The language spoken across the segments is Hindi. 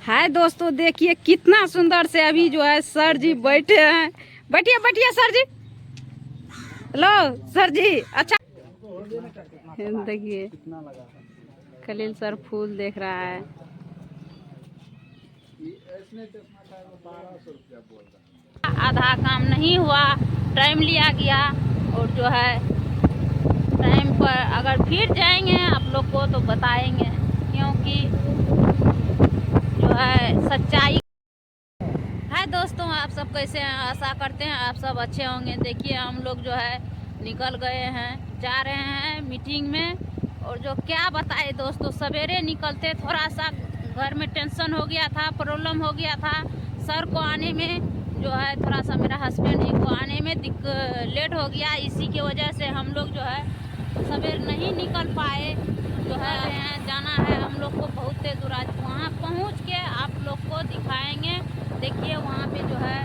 हाय दोस्तों, देखिए कितना सुंदर से अभी जो है सर जी बैठे हैं। बैठिए बैठिए सर जी। हेलो सर जी। अच्छा देखिए खलील सर फूल देख रहा है। आधा काम नहीं हुआ, टाइम लिया गया और जो है टाइम पर अगर फिर जाएंगे आप लोग को तो बताएंगे, क्योंकि जो है सच्चाई। हाय दोस्तों, आप सब कैसे हैं? आशा करते हैं आप सब अच्छे होंगे। देखिए हम लोग जो है निकल गए हैं, जा रहे हैं मीटिंग में। और जो क्या बताए दोस्तों, सवेरे निकलते थोड़ा सा घर में टेंशन हो गया था, प्रॉब्लम हो गया था। सर को आने में जो है थोड़ा सा, मेरा हस्बैंड जी को आने में लेट हो गया। इसी की वजह से हम लोग जो है सवेर नहीं निकल पाए। जो है जाना है हम लोग को बहुत दूर। आज वहाँ पहुँच के आप लोग को दिखाएंगे। देखिए वहाँ पे जो है,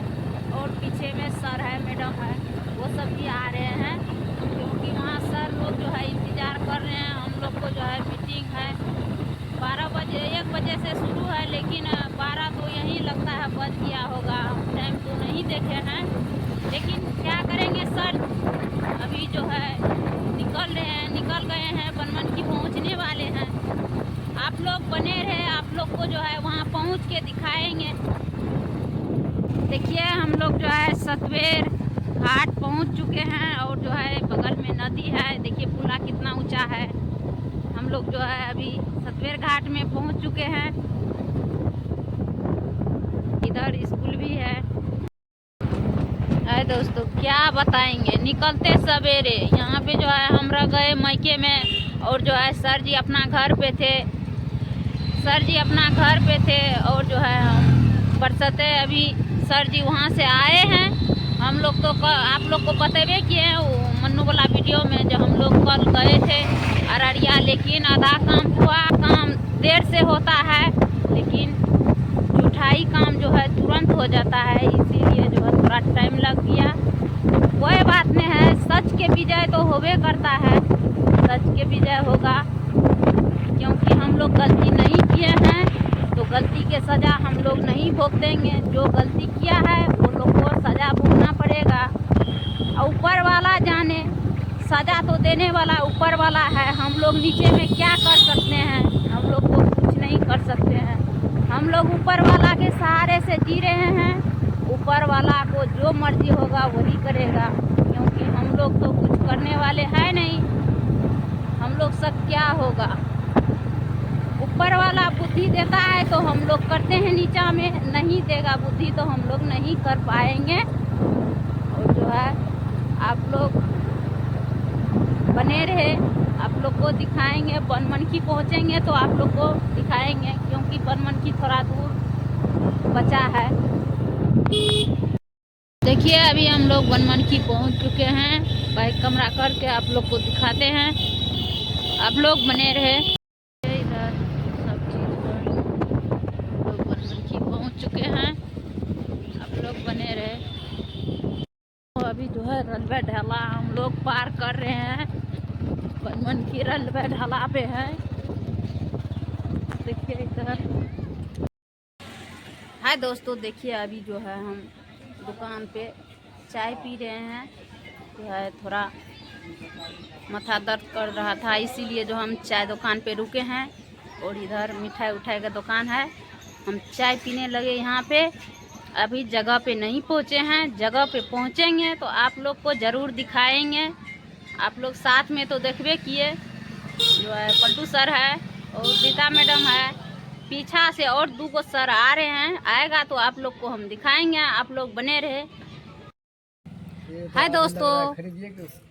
और पीछे में सर है, मैडम है, वो सब भी आ रहे हैं, क्योंकि वहाँ सर लोग जो है इंतज़ार कर रहे हैं। हम लोग को जो है मीटिंग है 12 बजे, 1 बजे से शुरू है, लेकिन 12 तो यही लगता है बज गया होगा। हम टाइम तो नहीं देखे हैं, लेकिन क्या करेंगे, सर अभी जो है निकल गए हैं, बनमनखी पहुँचने वाले हैं। आप लोग बने रहे, आप लोग को जो है वहाँ पहुँच के दिखाएंगे। देखिए हम लोग जो है सतवेर घाट पहुंच चुके हैं, और जो है बगल में नदी है। देखिए पुला कितना ऊंचा है। हम लोग जो है अभी सतवेर घाट में पहुंच चुके हैं। इधर स्कूल भी है। अरे दोस्तों क्या बताएंगे, निकलते सवेरे यहाँ पे जो है हम रह गए मायके में, और जो है सर जी अपना घर पे थे। और जो है हम बरसते अभी सर जी वहाँ से आए हैं। हम लोग तो आप लोग को बतेबे किए हैं वो मन्नू वाला वीडियो में, जब हम लोग कल गए थे अररिया, लेकिन आधा काम हुआ। काम देर से होता है, लेकिन जुठाई काम जो है तुरंत हो जाता है, इसीलिए जो है थोड़ा टाइम लग गया। कोई बात नहीं है, सच के विजय तो होबे करता है। सच के विजय होगा, क्योंकि हम लोग गलती नहीं किए हैं तो गलती के सज़ा हम लोग नहीं भुगतेंगे। जो गलती किया है वो लोग को सज़ा भुगतना पड़ेगा। और ऊपर वाला जाने, सज़ा तो देने वाला ऊपर वाला है। हम लोग नीचे में क्या कर सकते हैं? हम लोग को कुछ नहीं कर सकते हैं। हम लोग ऊपर वाला के सहारे से जी रहे हैं। ऊपर वाला को जो मर्जी होगा वही करेगा, क्योंकि हम लोग तो कुछ करने वाले हैं नहीं। हम लोग सब क्या होगा, ऊपर वाला बुद्धि देता है तो हम लोग करते हैं, नीचा में नहीं देगा बुद्धि तो हम लोग नहीं कर पाएंगे। और जो है आप लोग बने रहे, आप लोग को दिखाएंगे। बनमनखी पहुंचेंगे तो आप लोग को दिखाएंगे, क्योंकि बनमनखी थोड़ा दूर बचा है। देखिए अभी हम लोग बनमनखी पहुंच चुके हैं। बाइक कमरा करके आप लोग को दिखाते हैं, आप लोग बने रहे। इधर सब चीज़ पर लोग बनमनखी पहुंच चुके हैं, आप लोग बने रहे। तो अभी जो है रलवे ढाला हम लोग पार कर रहे हैं। बनमनखी रलवे ढाला पे है। देखिए इधर। हाय दोस्तों, देखिए अभी जो है हम दुकान पे चाय पी रहे हैं। जो है थोड़ा माथा दर्द कर रहा था, इसीलिए जो हम चाय दुकान पे रुके हैं। और इधर मिठाई उठाई का दुकान है, हम चाय पीने लगे यहाँ पे। अभी जगह पे नहीं पहुँचे हैं, जगह पे पहुँचेंगे तो आप लोग को ज़रूर दिखाएंगे। आप लोग साथ में तो देखबे किए, जो है पट्टू सर है और रीता मैडम है। पीछा से और 2 सर आ रहे हैं, आएगा तो आप लोग को हम दिखाएंगे। आप लोग बने रहे। हाय दोस्तों,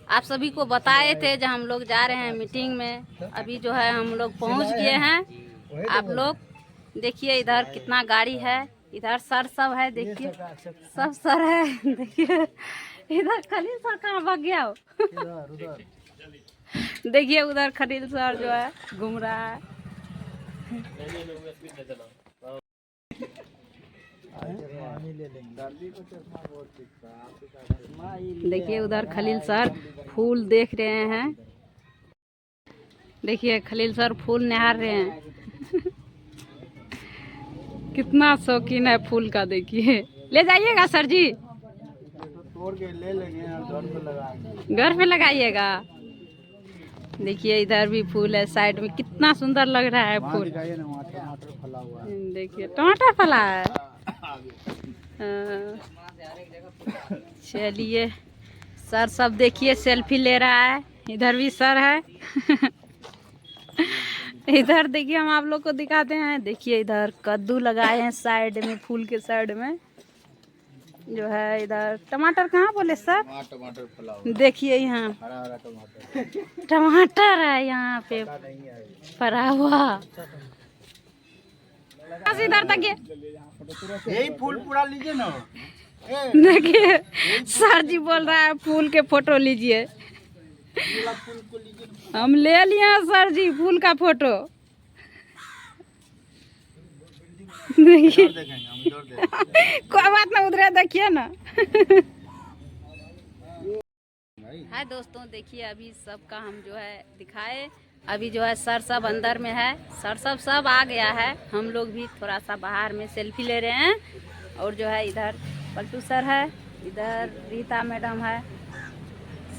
आप सभी को बताए थे जब हम लोग जा रहे हैं मीटिंग में। अभी जो है हम लोग पहुंच गए हैं। आप लोग देखिए इधर कितना गाड़ी है। इधर सर सब है, देखिए सब सर है। देखिए इधर खलील सर कहाँ भाग गया हो? देखिए उधर खलील सर जो है घूम रहा है। देखिए उधर खलील सर फूल देख रहे हैं। देखिए खलील सर फूल निहार रहे हैं। कितना शौकीन है फूल का, देखिए। ले जाइएगा सर जी, तोड़ के ले लेंगे, घर पे लगाएंगे। घर पे लगाइएगा। देखिए इधर भी फूल है, साइड में कितना सुंदर लग रहा है वहाँ फूल। दिखाइए ना, वहाँ टमाटर फला हुआ है। देखिए टमाटर फला है। हाँ। चलिए सर सब देखिए सेल्फी ले रहा है, इधर भी सर है। इधर देखिए हम आप लोग को दिखाते हैं। देखिए इधर कद्दू लगाए हैं साइड में, फूल के साइड में जो है। इधर टमाटर कहाँ बोले सर? टमाटर फला हुआ, देखिए यहाँ हरा हरा टमाटर। टमाटर है यहाँ पे फरा हुआ। बस इधर देखिए, यही फूल पूरा लीजिए ना। देखिए सर जी बोल रहा है फूल के फोटो लीजिए। फूल को लीजिए ना। हम ले लिए हैं सर जी फूल का फोटो। देखिए देखेंगे हम, इधर देखेंगे। कोई बात ना, उधर देखिए ना। हाय दोस्तों, देखिए अभी सबका हम जो है दिखाए। अभी जो है सर सब अंदर में है, सर सब आ गया है। हम लोग भी थोड़ा सा बाहर में सेल्फी ले रहे हैं। और जो है इधर पलटू सर है, इधर रीता मैडम है,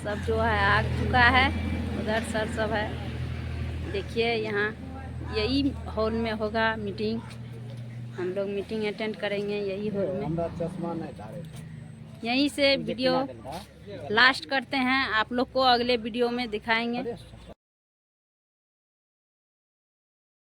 सब जो है आ चुका है। उधर सर सब है। देखिए यहाँ यही हॉल में होगा मीटिंग। हम लोग मीटिंग अटेंड करेंगे यही हॉल में। चश्मा नहीं डाले। यहीं से वीडियो लास्ट करते हैं, आप लोग को अगले वीडियो में दिखाएंगे।